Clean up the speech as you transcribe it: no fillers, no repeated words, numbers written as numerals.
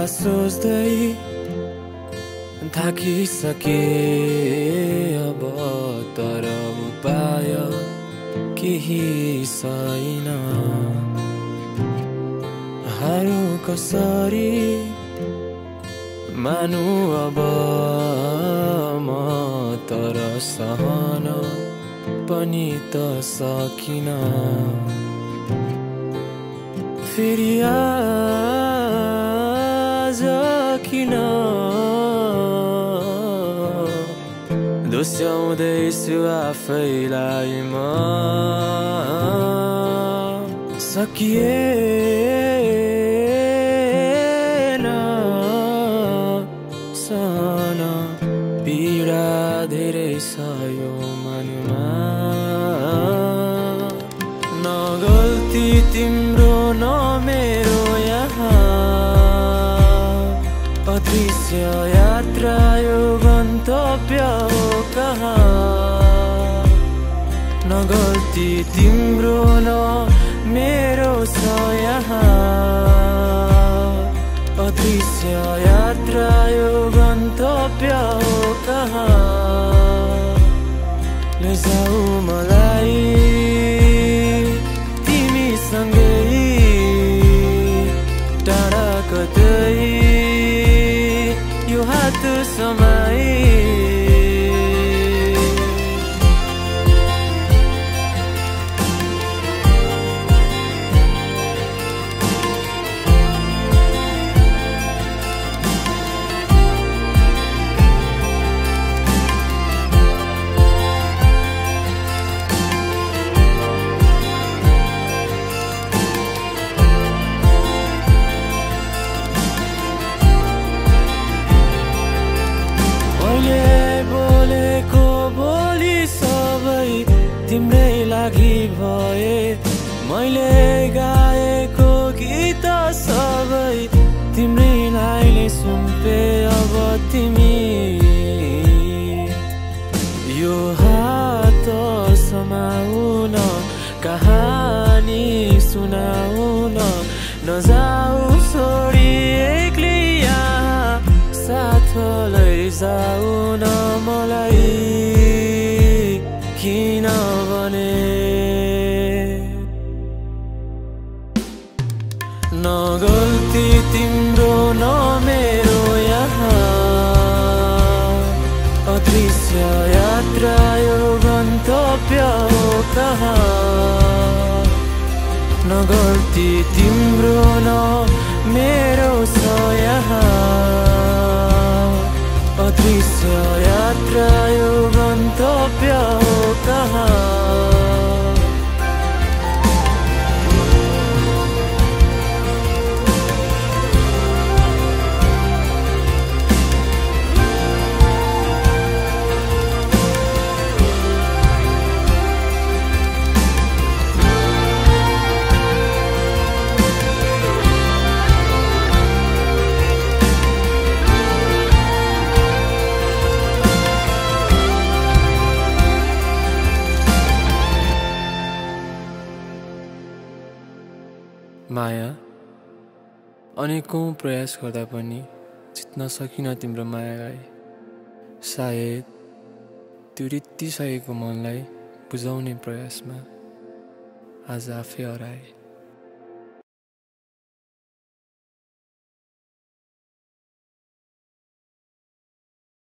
सोच्दै थाकिसके अब तर उपाय केही छैन हारू कसरी मानु अब म तर सहन पनि त सकिन फेरि आज किन दोस्याउँदैछु आफैलाई म सकिएन सहन पीडा धेरै छ यो मनमा न गल्ती तिम्रो न मेरो यहाँ अदृश्य यात्रा यो गन्तव्य हो कहाँ न गल्ती तिम्रो न मेरो छ यहाँ अदृश्य यात्रा यो गन्तव्य हो कहाँ लैजाऊ मलाई तिमीसँगै टाढा कतै यो हात समाई तिम्रै लागि भए मैले गाएको गीत सबै तिम्रै लागि सुम्पे अब तिमी यो हात समाउन कहानी सुनाउन नजाऊ छोडी एक्लै यहाँ साथ लैजाऊ न मलाई किनभने न गल्ती तिम्रो न मेरो यहाँ अदृश्य यात्रा यो गन्तव्य हो कहाँ न गल्ती तिम्रो न मेरो छ यहाँ अदृश्य यात्रा यो गन्तव्य हो कहाँ माया अनेकौं प्रयास गर्दा पनि जित्न सकिन तिम्रो मायालाई सायद त्यो रित्तिसकेको मनलाई बुझाउने प्रयासमा आज आफै हराए